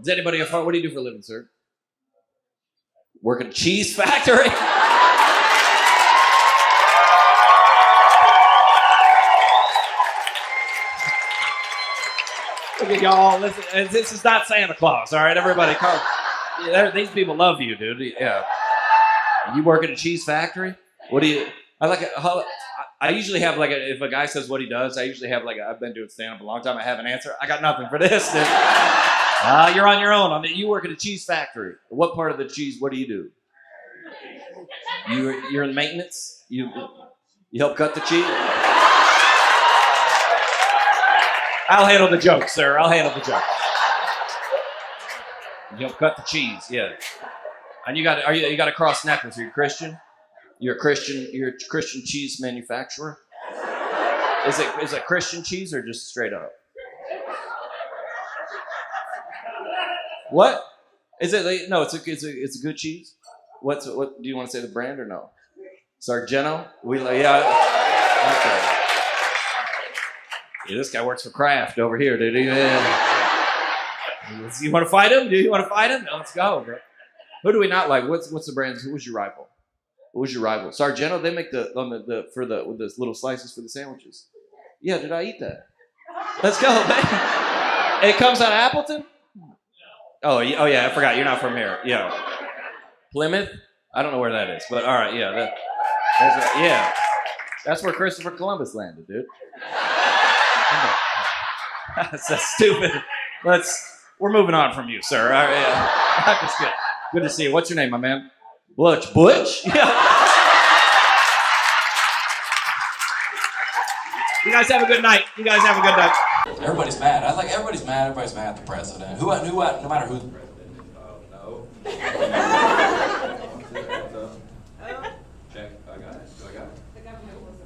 [SPEAKER 1] Is anybody a farmer? What do you do for a living, sir? Work at a cheese factory? Look at y'all. Listen, this is not Santa Claus, all right? Everybody come. Yeah, these people love you, dude. Yeah. You work at a cheese factory? What do you... I usually have if a guy says what he does, I usually have I've been doing stand-up a long time, I have an answer. I got nothing for this, dude. You're on your own. You work at a cheese factory. What part of the cheese, what do you do? You're in maintenance? You help cut the cheese? I'll handle the joke, sir. I'll handle the joke. You help cut the cheese, yeah. And you got a cross necklace. Are you Christian? You're a Christian cheese manufacturer? Is it Christian cheese or just straight up? What? Is it no, it's a good cheese? What do you want to say the brand or no? Sargento? Yeah, this guy works for Kraft over here, dude. Yeah. You want to fight him? Do you want to fight him? No, let's go, bro. Who do we not like? What's the brands? Who was your rival? What was your rival? Sargento, they make with the little slices for the sandwiches. Yeah, did I eat that? Let's go, man. It comes out of Appleton? Oh yeah, I forgot. You're not from here. Yeah. Plymouth? I don't know where that is, but all right, yeah. That's where Christopher Columbus landed, dude. That's so stupid. We're moving on from you, sir. All right, yeah. I'm just good. Good to see you. What's your name, my man? Butch? Yeah. You guys have a good night. Everybody's mad. Everybody's mad at the president. No matter who Check. I got it. Do I got it?
[SPEAKER 2] The government wasn't.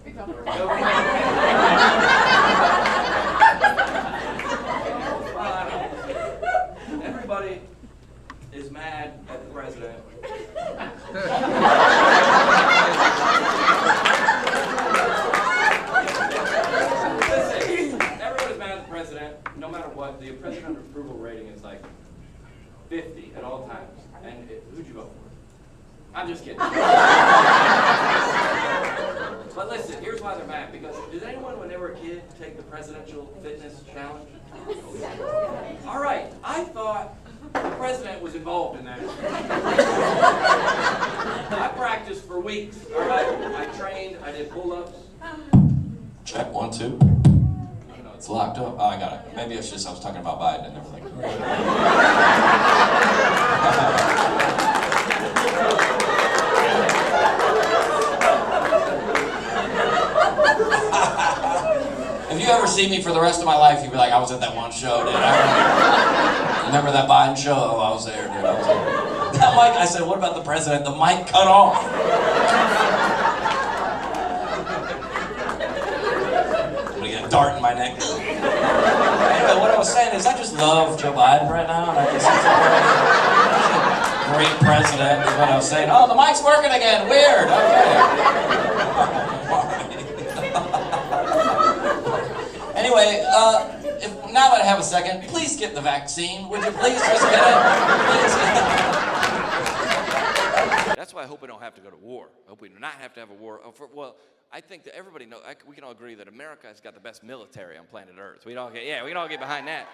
[SPEAKER 1] Everybody is mad at the president. Listen, everybody's mad at the president, no matter what. The president approval rating is like 50 at all times. And who'd you vote for? I'm just kidding. But listen, here's why they're mad. Because did anyone, when they were a kid, take the presidential fitness challenge? All right, I thought the president was involved in that. I practiced for weeks, all right? I trained, I did pull-ups.
[SPEAKER 7] Check, 1, 2. No, it's locked up. Oh, I got it. Maybe it's just I was talking about Biden and everything. If you ever see me for the rest of my life, you'd be like, I was at that one show, dude. Remember that Biden show? Oh, I was there, dude. I was there. That mic, I said, what about the president? The mic cut off. I'm gonna get a dart in my neck. Anyway, what I was saying is I just love Joe Biden right now, and I think he's a great president, is what I was saying. Oh, the mic's working again. Weird. Okay. Anyway, now that I have a second, please get the vaccine. Would you please just get it? Please.
[SPEAKER 3] That's why I hope we don't have to go to war. I hope we do not have to have a war. Well, I think that everybody knows, we can all agree that America has got the best military on planet Earth. We can all get behind that.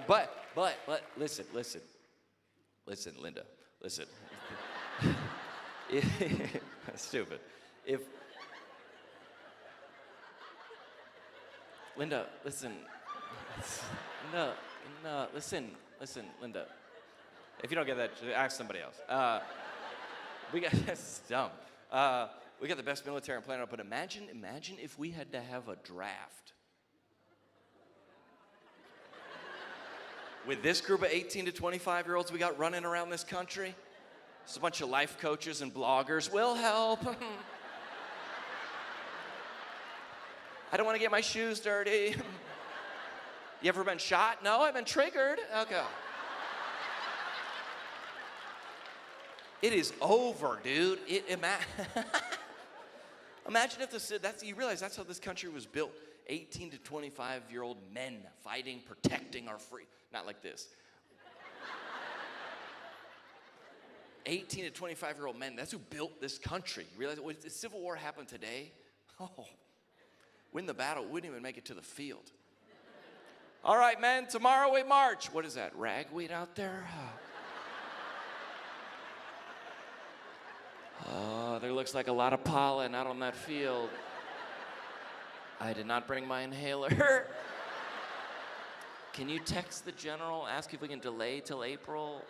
[SPEAKER 3] But, listen, Linda, listen. Stupid. Linda, listen. Listen, Linda. If you don't get that, ask somebody else. This is dumb. We got the best military on planet Earth, but imagine if we had to have a draft. With this group of 18 to 25-year-olds we got running around this country, it's a bunch of life coaches and bloggers. We'll help. I don't want to get my shoes dirty. You ever been shot? No, I've been triggered. Okay. It is over, dude. Imagine if you realize that's how this country was built. 18 to 25-year-old men fighting, protecting our free. Not like this. 18 to 25-year-old men, that's who built this country. You realize if the Civil War happened today, win the battle, wouldn't even make it to the field. All right, men, tomorrow we march. What is that, ragweed out there? Oh, there looks like a lot of pollen out on that field. I did not bring my inhaler. Can you text the general, ask if we can delay till April?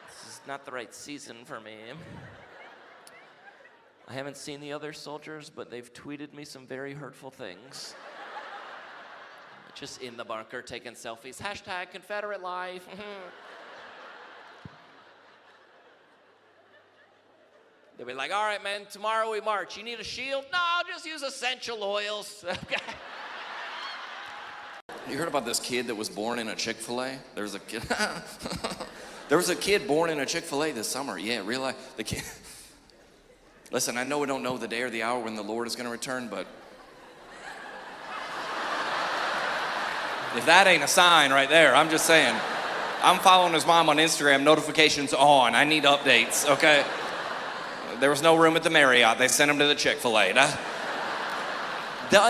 [SPEAKER 3] This is not the right season for me. I haven't seen the other soldiers, but they've tweeted me some very hurtful things. Just in the bunker, taking selfies. Hashtag Confederate life. They'll be like, all right, man, tomorrow we march. You need a shield? No, I'll just use essential oils. Okay. You heard about this kid that was born in a Chick-fil-A? There was a kid. There was a kid born in a Chick-fil-A this summer. Yeah, real life. The kid. Listen, I know we don't know the day or the hour when the Lord is going to return, but if that ain't a sign right there, I'm just saying. I'm following his mom on Instagram, notifications on. I need updates, okay? There was no room at the Marriott. They sent him to the Chick-fil-A.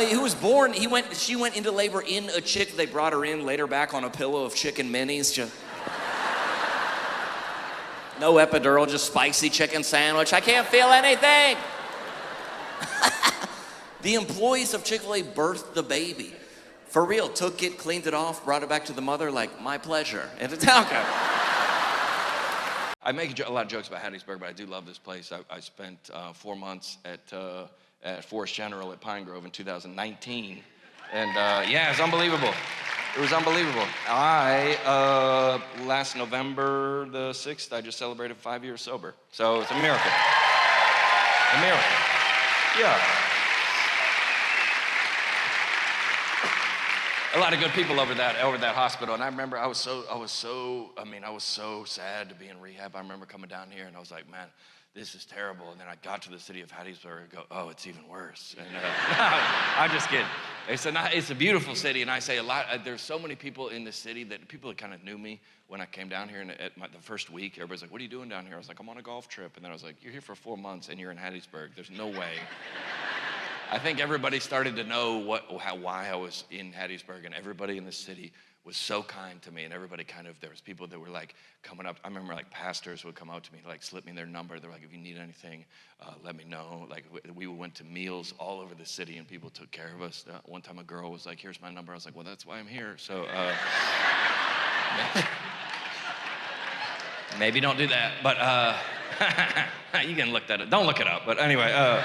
[SPEAKER 3] He was born, she went into labor in a chick. They brought her in, laid her back on a pillow of chicken minis. Just no epidural, just spicy chicken sandwich. I can't feel anything. The employees of Chick-fil-A birthed the baby. For real, took it, cleaned it off, brought it back to the mother, like, my pleasure. And it's okay. I make a lot of jokes about Hattiesburg, but I do love this place. I spent 4 months at Forest General at Pine Grove in 2019. And yeah, it's unbelievable. It was unbelievable. Last November the 6th, I just celebrated 5 years sober. So it's a miracle. A miracle. Yeah. A lot of good people over that hospital. And I remember I was so sad to be in rehab. I remember coming down here and I was like, man, this is terrible. And then I got to the city of Hattiesburg and go, oh, it's even worse. And I'm just kidding. They said, nah, it's a beautiful city. And I say there's so many people in the city that people that kind of knew me when I came down here. And the first week, everybody's like, what are you doing down here? I was like, I'm on a golf trip. And then I was like, you're here for 4 months and you're in Hattiesburg. There's no way. I think everybody started to know why I was in Hattiesburg, and everybody in the city was so kind to me, and everybody there was people that were like coming up. I remember like pastors would come out to me, like slip me their number. They're like, if you need anything, let me know. Like we went to meals all over the city, and people took care of us. One time a girl was like, here's my number. I was like, well, that's why I'm here. So maybe don't do that, but you can look that up. Don't look it up, but anyway.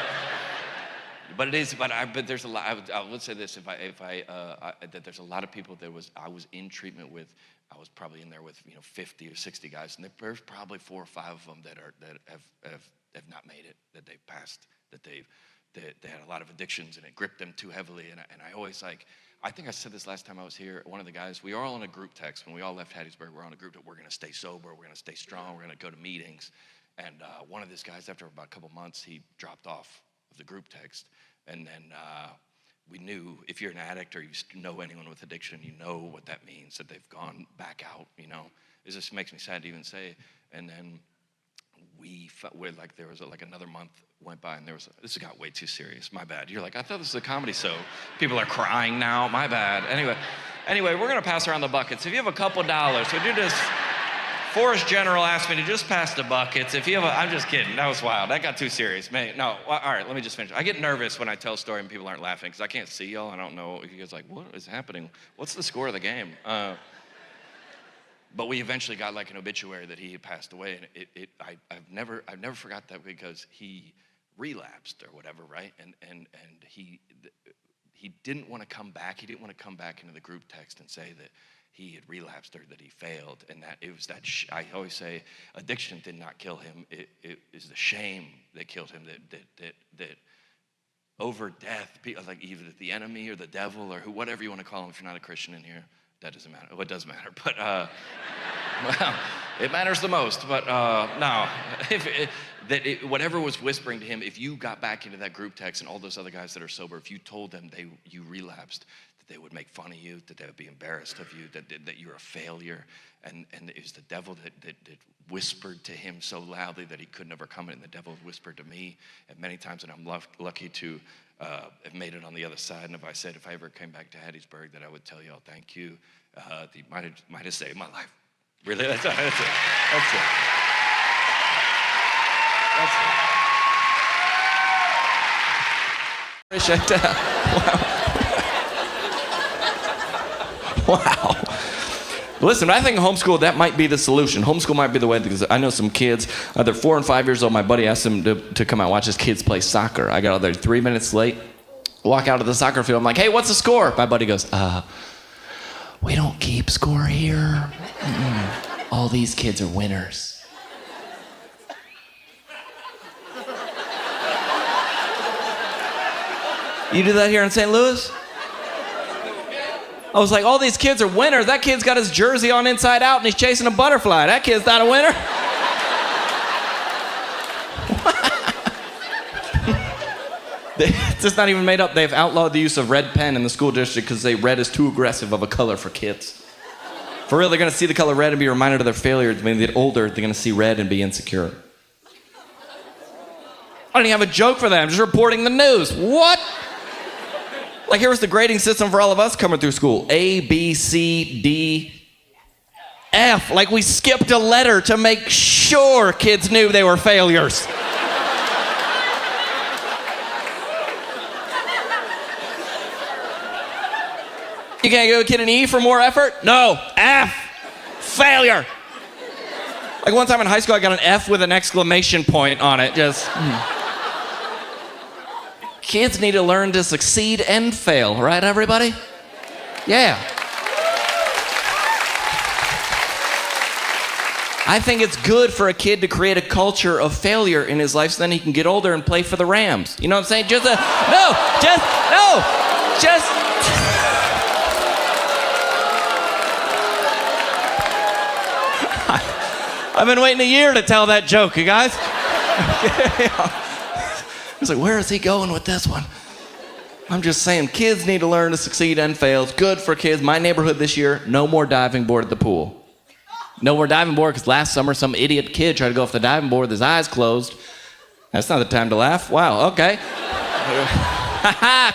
[SPEAKER 3] But there's a lot. I would say this: that there's a lot of people I was in treatment with. I was probably in there with 50 or 60 guys, and there's probably 4 or 5 of them that have not made it. That they've passed. That they had a lot of addictions, and it gripped them too heavily. And I always I think I said this last time I was here. One of the guys, we were all in a group text when we all left Hattiesburg. We're on a group that we're going to stay sober. We're going to stay strong. We're going to go to meetings. And one of these guys, after about a couple months, he dropped off of the group text. And then we knew if you're an addict or you know anyone with addiction, you know what that means, that they've gone back out, It just makes me sad to even say. And then there was another month went by, and this got way too serious. My bad. You're like, I thought this was a comedy show. People are crying now. My bad. Anyway, we're going to pass around the buckets. If you have a couple dollars, we do this. Forest General asked me to just pass the buckets. I'm just kidding. That was wild. That got too serious. No, all right, let me just finish. I get nervous when I tell a story and people aren't laughing because I can't see y'all. I don't know if you guys are like, what is happening? What's the score of the game? But we eventually got like an obituary that he had passed away, and I've never forgot that because he relapsed or whatever, right? And he didn't want to come back. He didn't want to come back into the group text and say that he had relapsed or that he failed, and that it was that I always say addiction did not kill him. It is the shame that killed him. That over death, like either the enemy or the devil or whatever you want to call him. If you're not a Christian in here, that doesn't matter. Well, it does matter, but well, it matters the most. But no, whatever was whispering to him, if you got back into that group text and all those other guys that are sober, if you told them you relapsed, they would make fun of you, that they would be embarrassed of you, that you're a failure. And it was the devil that whispered to him so loudly that he could never come in. And the devil whispered to me. And many times, and I'm lucky to have made it on the other side. And if I ever came back to Hattiesburg, that I would tell y'all thank you. You might have saved my life. Really, that's it. That's it. Appreciate that. Wow. Listen, I think homeschool, that might be the solution. Homeschool might be the way, because I know some kids, they're 4 and 5 years old. My buddy asked them to come out and watch his kids play soccer. I got out there 3 minutes late, walk out of the soccer field. I'm like, hey, what's the score? My buddy goes, we don't keep score here. All these kids are winners. You do that here in St. Louis? I was like, all these kids are winners. That kid's got his jersey on inside out and he's chasing a butterfly. That kid's not a winner. It's just not even made up. They've outlawed the use of red pen in the school district because red is too aggressive of a color for kids. For real, they're going to see the color red and be reminded of their failures. When they get older, they're going to see red and be insecure. I don't even have a joke for that. I'm just reporting the news. What? Like, here was the grading system for all of us coming through school. A, B, C, D, F. Like, we skipped a letter to make sure kids knew they were failures. You can't give a kid an E for more effort? No, F. Failure. Like, one time in high school, I got an F with an exclamation point on it. Just... Kids need to learn to succeed and fail, right, everybody? Yeah. I think it's good for a kid to create a culture of failure in his life so then he can get older and play for the Rams. You know what I'm saying? Just I've been waiting a year to tell that joke, you guys. I was like, where is he going with this one? I'm just saying, kids need to learn to succeed and fail. It's good for kids. My neighborhood this year, no more diving board at the pool. No more diving board because last summer some idiot kid tried to go off the diving board with his eyes closed. That's not the time to laugh. Wow, okay.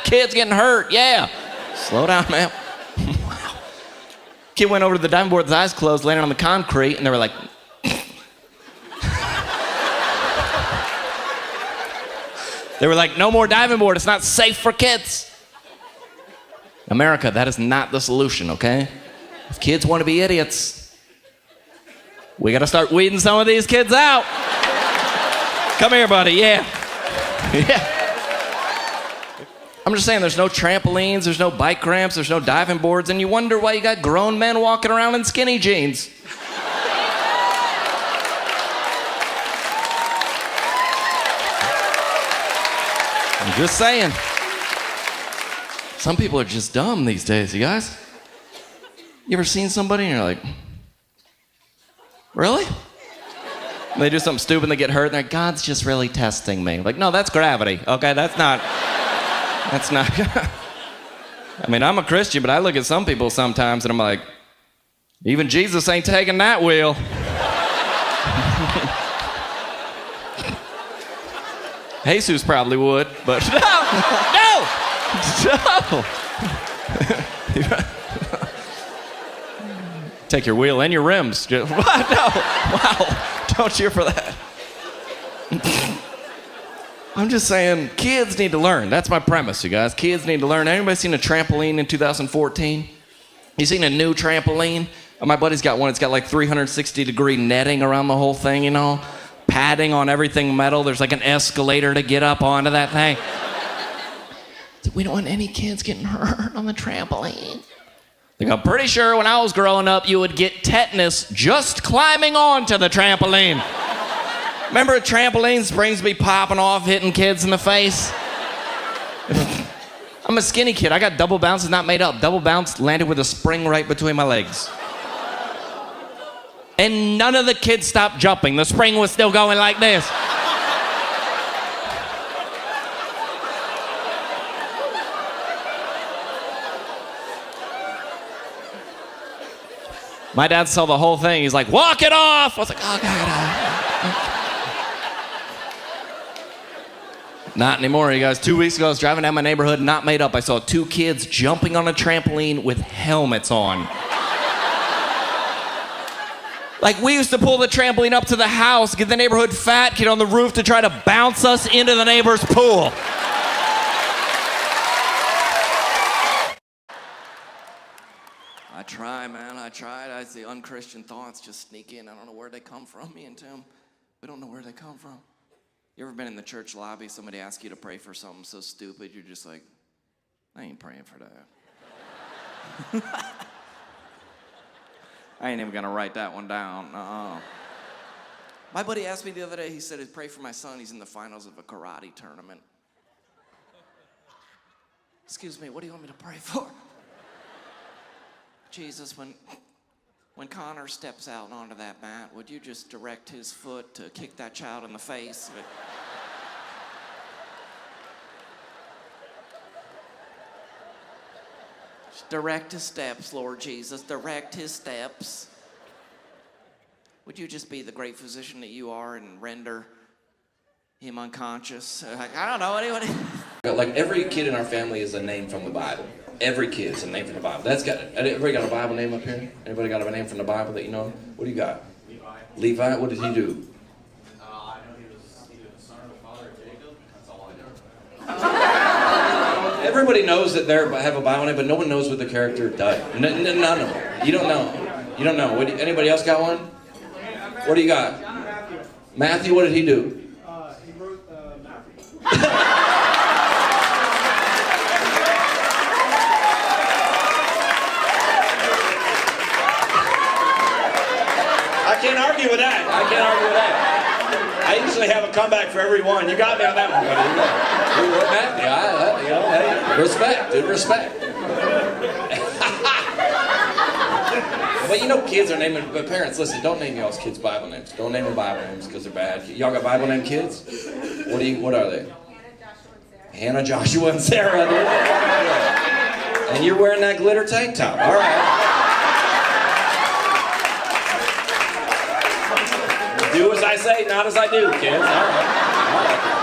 [SPEAKER 3] Kid's getting hurt, yeah. Slow down, man. Wow. Kid went over to the diving board with his eyes closed, landed on the concrete, and they were like, no more diving board. It's not safe for kids. America, that is not the solution, okay? If kids want to be idiots, we got to start weeding some of these kids out. Come here, buddy. Yeah. I'm just saying there's no trampolines, there's no bike ramps, there's no diving boards, and you wonder why you got grown men walking around in skinny jeans. I'm just saying. Some people are just dumb these days, you guys. You ever seen somebody and you're like, really? And they do something stupid and they get hurt and they're like, God's just really testing me. Like, no, that's gravity, okay? That's not. I mean, I'm a Christian, but I look at some people sometimes and I'm like, even Jesus ain't taking that wheel. Jesus probably would, but no. Take your wheel and your rims. No, wow, don't cheer for that. I'm just saying, kids need to learn. That's my premise, you guys. Kids need to learn. Anybody seen a trampoline in 2014? You seen a new trampoline? My buddy's got one. It's got like 360-degree netting around the whole thing, you know? Padding on everything metal. There's like an escalator to get up onto that thing. We don't want any kids getting hurt on the trampoline. Like, I'm pretty sure when I was growing up, you would get tetanus just climbing onto the trampoline. Remember trampoline springs be popping off, hitting kids in the face? I'm a skinny kid. I got double bounces not made up. Double bounce landed with a spring right between my legs. And none of the kids stopped jumping. The spring was still going like this. My dad saw the whole thing. He's like, walk it off. I was like, oh, God. Not anymore, you guys. 2 weeks ago, I was driving down my neighborhood, not made up. I saw 2 kids jumping on a trampoline with helmets on. Like, we used to pull the trampoline up to the house, get the neighborhood fat kid on the roof to try to bounce us into the neighbor's pool. I try, man. I tried. The unchristian thoughts just sneak in. I don't know where they come from. Me and Tim, we don't know where they come from. You ever been in the church lobby, somebody asks you to pray for something so stupid, you're just like, I ain't praying for that. I ain't even gonna write that one down. My buddy asked me the other day, he said, pray for my son, he's in the finals of a karate tournament. Excuse me, what do you want me to pray for? Jesus, when Connor steps out onto that mat, would you just direct his foot to kick that child in the face? Just direct his steps, Lord Jesus. Direct his steps. Would you just be the great physician that you are and render him unconscious? Like, I don't know, anybody?
[SPEAKER 1] Like, every kid in our family is a name from the Bible. Every kid is a name from the Bible. Everybody got a Bible name up here? Anybody got a name from the Bible that you know? What do you got?
[SPEAKER 8] Levi.
[SPEAKER 1] Levi? What did he do?
[SPEAKER 8] I know he was either the son or the father of Jacob. That's all I know.
[SPEAKER 1] Everybody knows that they have a Bible name, but no one knows what the character does. None of them. You don't know. You don't know. Anybody else got one? What do you got?
[SPEAKER 6] Matthew.
[SPEAKER 1] Matthew, what did he do?
[SPEAKER 6] He wrote Matthew.
[SPEAKER 1] I can't argue with that. I can't argue with that. I usually have a comeback for every one. You got me on that one, buddy. You look at me. You know, hey, respect, dude, respect. But you know, kids are naming. But parents, listen, don't name y'all's kids Bible names. Don't name them Bible names because they're bad. Y'all got Bible name kids? What are they? Hannah, Joshua, and Sarah. Dude. And you're wearing that glitter tank top. All right. Do as I say, not as I do, kids. All right.